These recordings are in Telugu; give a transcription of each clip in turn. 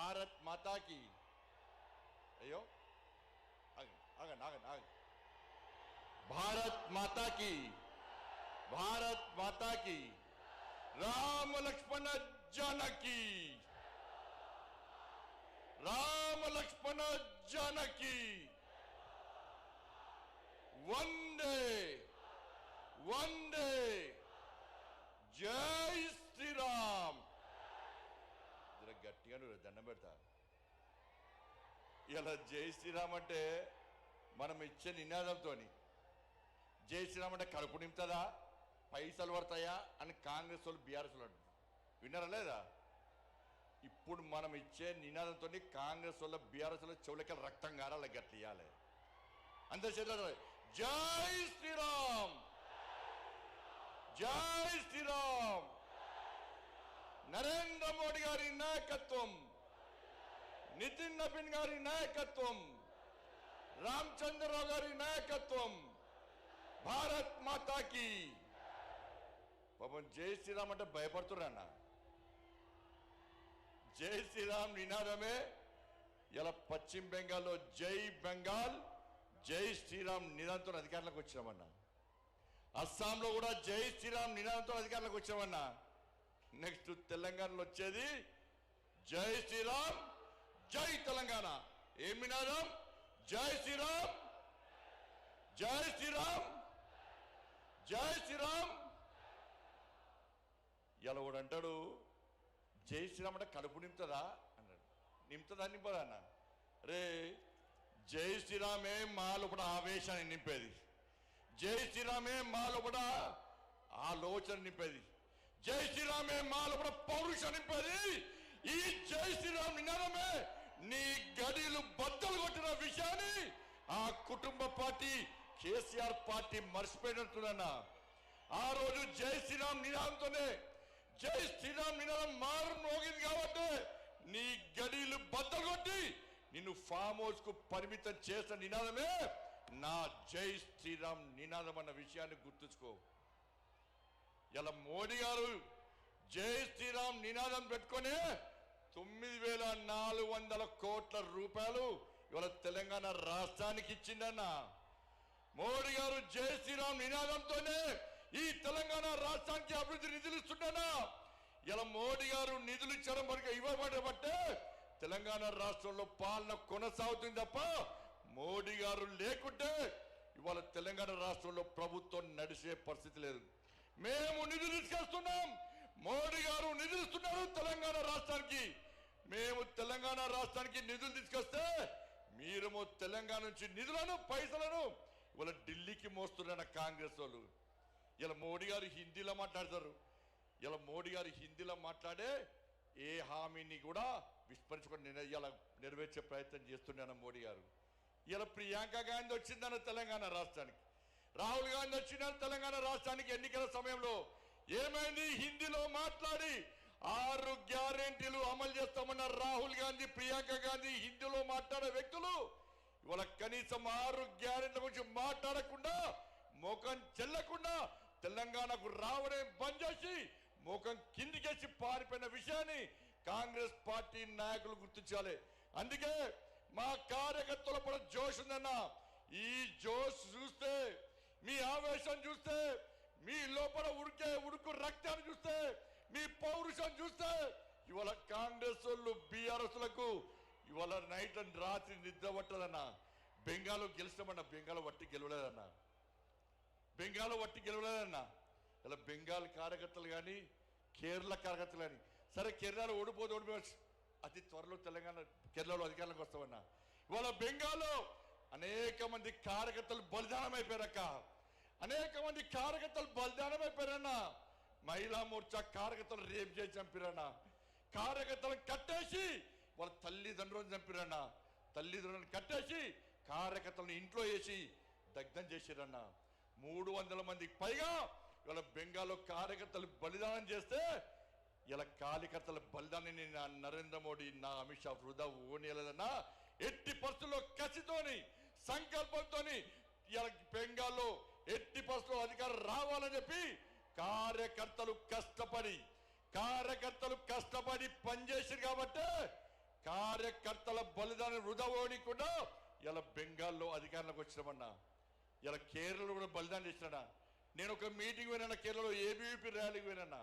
భారత్ మాతా की అయ్యో ఆగండి ఆగండి ఆగండి భారత్ మాతా की భారత్ మాతా की రామ లక్ష్మణ జానకి రామ లక్ష్మణ జానకి వందే వందే జై శ్రీరామ్ జర గట్టిగా దండం పెడతా ఇలా జై శ్రీరామ్ అంటే మనం ఇచ్చే నినాదంతో జై శ్రీరామ్ అంటే కడుపు నింపుతుందా పైసలు పడతాయా అని కాంగ్రెస్ వాళ్ళు బీఆర్ఎస్ వాళ్ళు అంటారు విన్నారా లేదా ఇప్పుడు మనం ఇచ్చే నినాదంతో కాంగ్రెస్ వాళ్ళ బీఆర్ఎస్ వాళ్ళ చెవులకి రక్తం గారాలి గట్ల ఇవ్వాలి అంతే చేద్దాం జై శ్రీరామ్ జై శ్రీరామ్ నరేంద్ర మోడీ గారి నాయకత్వం నితిన్ నబీన్ గారి నాయకత్వం రామచంద్రరావు గారి నాయకత్వం భారత్ మాతాకి పాపం జై శ్రీరామ్ అంటే భయపడుతున్నా జై శ్రీరామ్ నినాదమే ఇలా పశ్చిమ బెంగాల్లో జై బెంగాల్ జై శ్రీరామ్ నినాదంతో అధికారంలోకి వచ్చామన్నా అస్సాంలో కూడా జై శ్రీరామ్ నినాదంతో అధికారంలోకి వచ్చామన్నా నెక్స్ట్ తెలంగాణలో వచ్చేది జై శ్రీరామ్ జై తెలంగాణ ఏం నినాదం జై శ్రీరామ్ జై శ్రీరామ్ జై శ్రీరామ్ ఇలా కూడా అంటాడు జై శ్రీరామ్ అంటే కడుపు నింపుతుందా అన్నాడు నింపుతుందా నింపదా అన్న రే జై శ్రీరామే మా లోపల ఆవేశాన్ని నింపేది జై శ్రీరామే మా లోపల ఆలోచన నింపేది జై శ్రీరామే మా లోపల పౌరుషం నింపేది ఈ జై శ్రీరామ్ నినాదమే నీ గడిలు బద్దలు కొట్టిన విషయాన్ని ఆ కుటుంబ పార్టీ కేసీఆర్ పార్టీ మర్చిపోయినట్టున్నా ఆ రోజు జై శ్రీరామ్ నినాదంతోనే జై శ్రీరామ్ నినాదం మారు మోగింది కాబట్టి నీ గడిలు బద్దలు కొట్టి నిన్ను ఫామ్ హౌస్ కు పరిమితం చేసిన నినాదమే నా జై శ్రీరామ్ నినాదం అన్న విషయాన్ని గుర్తుంచుకో ఇలా మోడీ గారు జై శ్రీరామ్ నినాదం పెట్టుకొని 9,400 కోట్ల రూపాయలు ఇవాళ తెలంగాణ రాష్ట్రానికి ఇచ్చిందన్న మోడీ గారు జై శ్రీరామ్ నినాదంతోనే ఈ తెలంగాణ రాష్ట్రానికి అభివృద్ధి నిధులు ఇస్తుండనా ఇలా మోడీ గారు నిధులు ఇచ్చడం వరకు ఇవ్వబడబట్టే తెలంగాణ రాష్ట్రంలో పాలన కొనసాగుతుంది తప్ప మోడీ గారు లేకుంటే ఇవాళ తెలంగాణ రాష్ట్రంలో ప్రభుత్వం నడిచే పరిస్థితి లేదు మేము నిధులు తీసుకొస్తున్నాం మోడీ గారు నిధులు ఇస్తున్నారు తెలంగాణ రాష్ట్రానికి మేము తెలంగాణ రాష్ట్రానికి నిధులు తీసుకొస్తే మీరేమో తెలంగాణ నుంచి నిధులను పైసలను ఇవాళ ఢిల్లీకి మోస్తున్న కాంగ్రెస్ వాళ్ళు ఇలా మోడీ గారు హిందీలో మాట్లాడతారు ఇలా మోడీ గారు హిందీలో మాట్లాడే ఏ హామీని కూడా విస్మరించుకొని ఇలా నెరవేర్చే ప్రయత్నం చేస్తున్నాను మోడీ గారు ఇలా ప్రియాంక గాంధీ వచ్చిందన్న తెలంగాణ రాష్ట్రానికి రాహుల్ గాంధీ వచ్చిందని తెలంగాణ రాష్ట్రానికి ఎన్నికల సమయంలో ఏమైంది హిందీలో మాట్లాడి 6 గ్యారెంటీలు అమలు చేస్తామన్న రాహుల్ గాంధీ ప్రియాంక గాంధీ హిందీలో మాట్లాడే వ్యక్తులు ఇవాళ కనీసం 6 గ్యారెంటీల గురించి మాట్లాడకుండా ముఖం చెల్లకుండా తెలంగాణకు రావడం బంద్ చేసి ముఖం కిందికేసి పారిపోయిన విషయాన్ని కాంగ్రెస్ పార్టీ నాయకులు గుర్తించాలి అందుకే మా కార్యకర్తల పట్ల జోష్ ఉందన్న ఈ జోష్ చూస్తే మీ ఆవేశం చూస్తే మీ లోపల ఉడుకు రక్తాన్ని చూస్తే మీ పౌరుషం చూస్తే ఇవాళ కాంగ్రెస్ వాళ్ళు బీఆర్ఎస్లకు ఇవాళ నైట్ అండ్ రాత్రి నిద్ర పట్టదన్న బెంగాల్ గెలిచామన్న బెంగాల్ వట్టి గెలవలేదన్న బెంగాల్ వట్టి గెలవలేదన్న ఇలా బెంగాల్ కార్యకర్తలు కానీ కేరళ కార్యకర్తలు కానీ సరే కేరళలో ఓడిపోవచ్చు అతి త్వరలో తెలంగాణ కేరళలో అధికారంలోకి వస్తామన్నా ఇవాళ బెంగాల్లో అనేక మంది కార్యకర్తలు బలిదానం అయిపోయారక్క అనేక మంది కార్యకర్తలు బలిదానం అయిపోయారన్న మహిళా మోర్చా కార్యకర్తలు రేపు చేసి చంపిరన్న కార్యకర్తలను కట్టేసి వాళ్ళ తల్లిదండ్రులను చంపిరన్న తల్లిదండ్రులను కట్టేసి కార్యకర్తలను ఇంట్లో వేసి దగ్ధం చేసిరన్న 300 మందికి పైగా ఇవాళ బెంగాల్లో కార్యకర్తలు బలిదానం చేస్తే ఇలా కార్యకర్తల బలిదానాన్ని నరేంద్ర మోడీ నా అమిత్ షా వృధా ఓనేలదన్నా ఎట్టి పరిస్థితుల్లో కసితోని సంకల్పంతోని ఇలా బెంగాల్లో ఎట్టి పరిస్థితుల్లో అధికారం రావాలని చెప్పి కార్యకర్తలు కష్టపడి పనిచేసారు కాబట్టి కార్యకర్తల బలిదానం వృధా పోనీయకుండా ఇలా బెంగాల్లో అధికారంలోకి వచ్చినామన్నా. ఇలా కేరళలో కూడా బలిదానం చేసినా. నేను ఒక మీటింగ్ పోయినా, కేరళలో ఏబీవీపీ ర్యాలీకి పోయినా.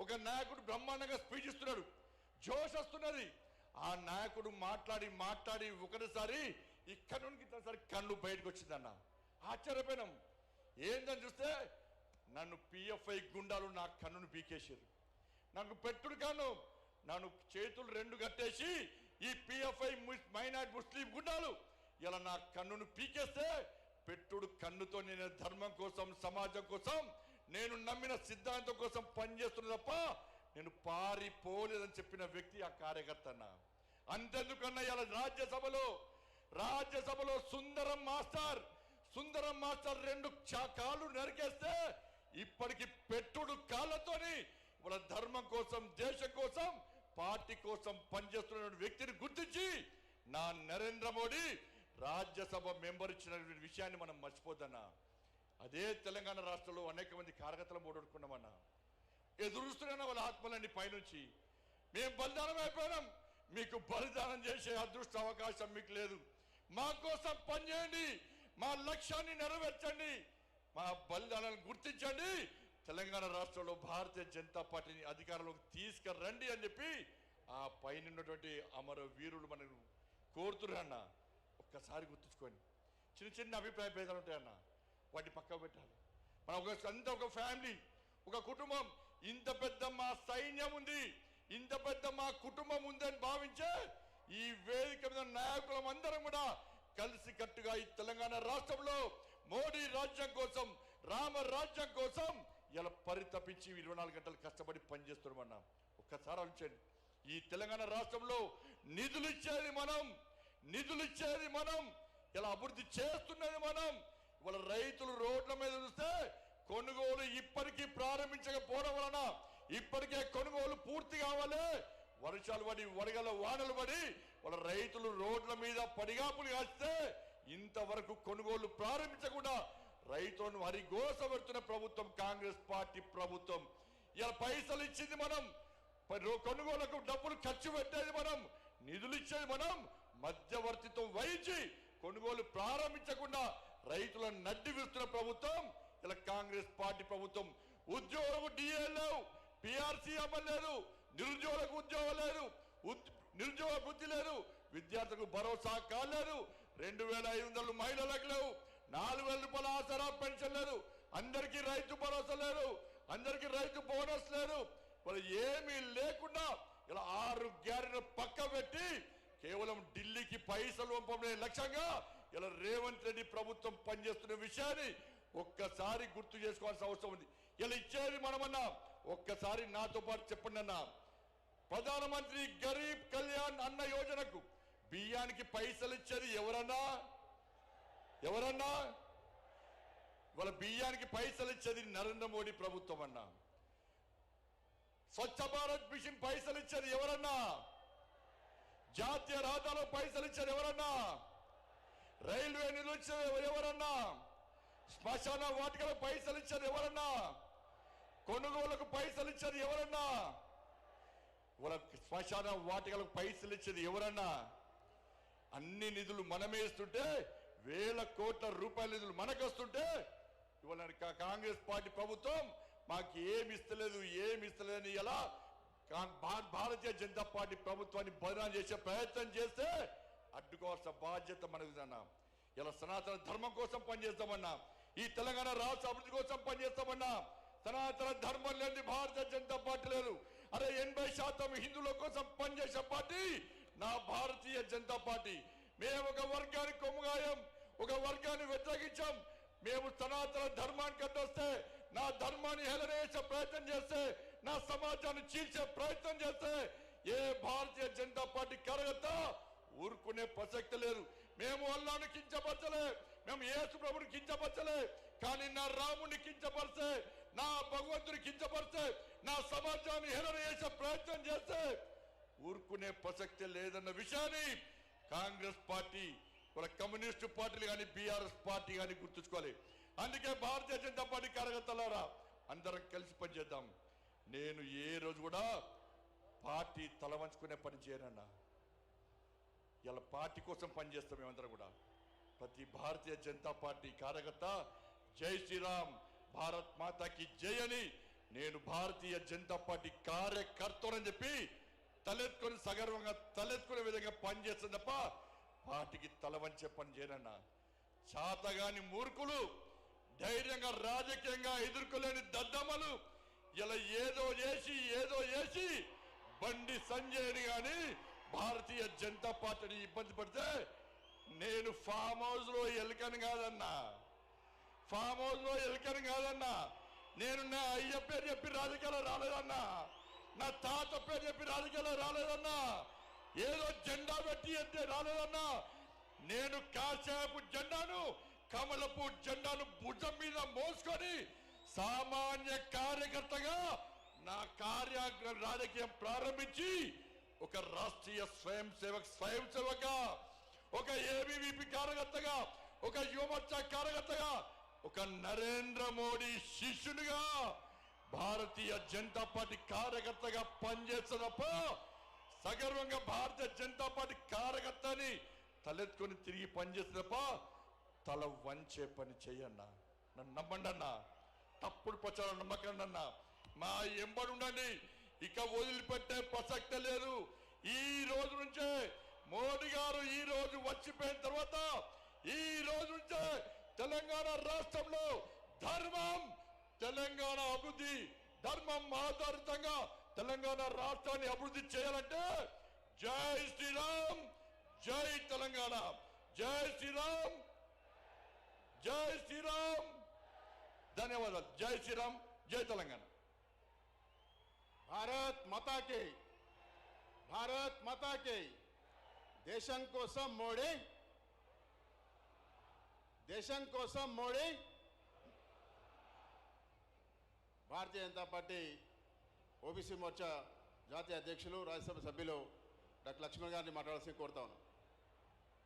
ఒక నాయకుడు బ్రహ్మాండంగా స్పీచ్ ఇస్తున్నాడు, జోష్ వస్తున్నది. ఆ నాయకుడు మాట్లాడి మాట్లాడి ఒకటిసారి ఇక్కడ నుండి ఇద్దరుసారి కళ్ళు బయటకు వచ్చిందన్న. ఆశ్చర్యపోయినాం. ఏందని చూస్తే నన్ను పిఎఫ్ఐ గుండాలు నా కన్నును పీకేసారు. నాకు పెట్టుడు కాను, నన్ను చేతులు రెండు కట్టేసి ఈ పిఎఫ్ఐ మైనార్టీ ముస్లిం గుండాలు ఇలా నా కన్నును పీకేస్తే, పెట్టుడు కన్నుతో నేను ధర్మం కోసం, సమాజం కోసం, నేను నమ్మిన సిద్ధాంతం కోసం పనిచేస్తున్నా తప్ప నేను పారిపోలేదని చెప్పిన వ్యక్తి ఆ కార్యకర్త అన్న. అంతెందుకన్నా ఇలా రాజ్యసభలో సుందరం మాస్టర్ రెండు కాళ్ళు నరికేస్తే ఇప్పటికి పెట్టుడు కాళ్ళతోని వాళ్ళ ధర్మం కోసం, దేశం కోసం, పార్టీ కోసం పనిచేస్తున్న వ్యక్తిని గుర్తించి నా నరేంద్ర మోడీ రాజ్యసభ మెంబర్ ఇచ్చిన విషయాన్ని మనం మర్చిపోద్దన్నా. అదే తెలంగాణ రాష్ట్రంలో అనేక మంది కార్యకర్తలు ఓడగొట్టుకున్నామన్నా. ఎదురుస్తున్నా వాళ్ళ ఆత్మలన్నీ పైనుంచి. మేము బలిదానం అయిపోయినాం, మీకు బలిదానం చేసే అదృష్ట అవకాశం మీకు లేదు. మా కోసం పనిచేయండి, మా లక్ష్యాన్ని నెరవేర్చండి, మా బలిదానాలను గుర్తించండి, తెలంగాణ రాష్ట్రంలో భారతీయ జనతా పార్టీని అధికారంలోకి తీసుకురండి అని చెప్పి ఆ పైన ఉన్నటువంటి అమర వీరులు మనం కోరుతున్నారన్న. ఒక్కసారి గుర్తుంచుకోండి. చిన్న చిన్న అభిప్రాయ భేదాలు ఉంటాయన్న, వాటిని పక్కకు పెట్టాలి. మనం ఒక ఫ్యామిలీ, ఒక కుటుంబం. ఇంత పెద్ద మా సైన్యం ఉంది, ఇంత పెద్ద మా కుటుంబం ఉందని భావించే ఈ వేదిక మీద నాయకులం అందరం కూడా కలిసి కట్టుగా ఈ తెలంగాణ రాష్ట్రంలో మోడీ రాజ్యం కోసం, రామ రాజ్యం కోసం ఇలా పరితపించి 24 గంటలు కష్టపడి పనిచేస్తున్నామన్నా. ఒక్కసారి ఆలోచించండి. ఈ తెలంగాణ రాష్ట్రంలో నిధులు ఇచ్చేది మనం, ఇలా అభివృద్ధి చేస్తున్నది మనం. ఇవాళ రైతులు రోడ్ల మీద చూస్తే కొనుగోలు ఇప్పటికీ ప్రారంభించకపోవడం వలన ఇప్పటికే కొనుగోలు పూర్తి కావాలి. వర్షాలు పడి, వడగల వానలు పడి వాళ్ళ రైతులు రోడ్ల మీద పడిగాపులు కాస్తే ఇంతవరకు కొనుగోలు ప్రారంభించకుండా రైతులను హరిగోస పెడుతున్న ప్రభుత్వం కాంగ్రెస్ పార్టీ ప్రభుత్వం. ఇలా పైసలు ఇచ్చింది మనం, కొనుగోలుకు డబ్బులు ఖర్చు పెట్టేది మనం, నిధులు ఇచ్చేది మనం, మధ్యవర్తితో వహించి కొనుగోలు ప్రారంభించకుండా రైతులను నడ్డి విస్తున్న ప్రభుత్వం ఇలా కాంగ్రెస్ పార్టీ ప్రభుత్వం. ఉద్యోగులకు డిఏ లేవు, పిఆర్సీ అమలు లేదు, నిరుద్యోగులకు ఉద్యోగం లేదు, నిరుద్యోగ వృద్ధి లేదు, విద్యార్థులకు భరోసా కాలేదు, 2500 మహిళలకు లేవు, 4000 రూపాయల ఆసరా పెన్షన్ లేదు, అందరికీ రైతు భరోసా లేదు, అందరికీ రైతు బోనస్ లేదు. వాళ్ళు ఏమీ లేకుండా ఇలా 6 గ్యారెంటీలు పక్క పెట్టి కేవలం ఢిల్లీకి పైసలు పంపడే లక్ష్యంగా ఇలా రేవంత్ రెడ్డి ప్రభుత్వం పనిచేస్తున్న విషయాన్ని ఒక్కసారి గుర్తు చేసుకోవాల్సిన అవసరం ఉంది. ఇలా ఇచ్చేది మనమన్నా. ఒక్కసారి నాతో పాటు చెప్పండి అన్న. ప్రధానమంత్రి గరీబ్ కళ్యాణ్ అన్న యోజనకు బియ్యానికి పైసలు ఇచ్చేది ఎవరన్నా? వాళ్ళ బియ్యానికి పైసలు ఇచ్చేది నరేంద్ర మోడీ ప్రభుత్వం అన్నా. స్వచ్ఛ భారత్ మిషన్ పైసలు ఇచ్చేది ఎవరన్నా? జాతీయ రహదారులో పైసలు ఇచ్చేది ఎవరన్నా? రైల్వే నిధులు ఇచ్చేది ఎవరన్నా? శ్మశాన వాటికలకు పైసలు ఇచ్చేది ఎవరన్నా? కొనుగోలుకు పైసలు ఇచ్చేది ఎవరన్నా? వాళ్ళ శ్మశాన వాటికలకు పైసలు ఇచ్చేది ఎవరన్నా? అన్ని నిధులు మనమే ఇస్తుంటే, వేల కోట్ల రూపాయల నిధులు మనకు వస్తుంటే ఇవాళ కాంగ్రెస్ పార్టీ ప్రభుత్వం మాకు ఏమి ఇస్తలేదని ఎలా భారతీయ జనతా పార్టీ ప్రభుత్వాన్ని బదనాం చేసే ప్రయత్నం చేస్తే అడ్డుకోవాల్సిన బాధ్యత మనకుదన్నా. ఇలా సనాతన ధర్మం కోసం పనిచేస్తామన్నా, ఈ తెలంగాణ రాష్ట్ర అభివృద్ధి కోసం పనిచేస్తామన్నా. సనాతన ధర్మం లేని భారతీయ జనతా పార్టీ లేదు. అరే 80% హిందువుల కోసం పనిచేసే పార్టీ నా భారతీయ జనతా పార్టీ. మేము ఒక వర్గానికి కొమ్ముగాయం, ఒక వర్గాన్ని వ్యతిరేకించాం. మేము సనాతన ధర్మానికి అడ్డొస్తే, నా ధర్మాన్ని హేళన చేసే ప్రయత్నం చేస్తే, నా సమాజాన్ని చీల్చే ప్రయత్నం చేస్తే ఏ భారతీయ జనతా పార్టీ కార్యకర్త ఊరుకునే ప్రసక్తి లేదు. మేము అల్లాను కించపరచలే, మేము యేసు ప్రభుని కించపరచలే, కానీ నా రాముని కించపరిస్తే, నా భగవంతుని కించపరిస్తే, నా సమాజాన్ని హేళన చేసే ప్రయత్నం చేస్తే ఊరుకునే ప్రసక్తి లేదన్న విషయాన్ని కాంగ్రెస్ పార్టీ, వాళ్ళ కమ్యూనిస్టు పార్టీలు కానీ బీఆర్ఎస్ పార్టీ కానీ గుర్తుంచుకోవాలి. అందుకే భారతీయ జనతా పార్టీ కార్యకర్తలారా అందరం కలిసి పనిచేద్దాం. నేను ఏ రోజు కూడా పార్టీ తల వంచుకునే పని చేయనన్నా. ఇలా పార్టీ కోసం పనిచేస్తాం మేమందరం కూడా. ప్రతి భారతీయ జనతా పార్టీ కార్యకర్త జై శ్రీరామ్, భారత్ మాతాకి జై అని నేను భారతీయ జనతా పార్టీ కార్యకర్తనని చెప్పి తలెత్తుకొని సగర్వంగా తలెత్తుకునే విధంగా పనిచేస్తుంది తప్ప పార్టీకి తల వంచే పని చేయనన్నా. చాతగాని మూర్ఖులు, ధైర్యంగా రాజకీయంగా ఎదుర్కోలేని దద్దమ్మలు ఇలా ఏదో చేసి బండి సంజయ్ని కానీ భారతీయ జనతా పార్టీని ఇబ్బంది పడితే నేను ఫామ్ హౌస్ లో ఎలుకని కాదన్నా, ఫామ్ హౌస్ లో ఎలుకని కాదన్నా. నేను నా అయ్య పేరు చెప్పి రాజకీయాలు రాలేదన్నా, నా తాత పేరు చెప్పి రాజకీయాలు రాలేదన్నా, ఏదో జెండా పెట్టి అంటే రాలేదన్నా. నేను కాశాపు జెండాను, కమలపు జెండాను భుజం మీద మోసుకొని సామాన్య కార్యకర్తగా నా రాజకీయం ప్రారంభించి ఒక రాష్ట్రీయ స్వయం సేవక, ఒక ఏబీవీపీ కార్యకర్తగా, ఒక యువమోర్చా కార్యకర్తగా, ఒక నరేంద్ర మోడీ శిష్యునిగా భారతీయ జనతా పార్టీ కార్యకర్తగా పనిచేస్తున్నప్ప సగర్వంగా భారతీయ జనతా పార్టీ కార్యకర్తని తలెత్తుకొని తిరిగి పనిచేస్తున్నప్ప తల వంచే పని చెయ్యన్నా. నన్ను నమ్మండి అన్నా, తప్పుడు ప్రచారం నమ్మకండి అన్నా. మా ఎంబడి ఉండండి, ఇక వదిలిపెట్టే ప్రసక్తే లేదు. ఈ రోజు నుంచే మోడీ గారు ఈ రోజు వచ్చిపోయిన తర్వాత ఈ రోజు నుంచే తెలంగాణ రాష్ట్రంలో ధర్మం, తెలంగాణ అభివృద్ధి, ధర్మం ఆధారితంగా తెలంగాణ రాష్ట్రాన్ని అభివృద్ధి చేయాలంటే జై శ్రీరామ్, జై తెలంగాణ, జై శ్రీరామ్, జై శ్రీరామ్. ధన్యవాదాలు. జై శ్రీరామ్, జై తెలంగాణ. భారత్ మాతా కి, భారత్ మాతా కి. దేశం కోసం మోడీ, దేశం కోసం మోడీ. భారతీయ జనతా పార్టీ ఓబీసీ మోర్చా జాతీయ అధ్యక్షులు, రాజ్యసభ సభ్యులు డాక్టర్ లక్ష్మణ్ గారిని మాట్లాడాల్సి కోరుతా ఉన్నాను.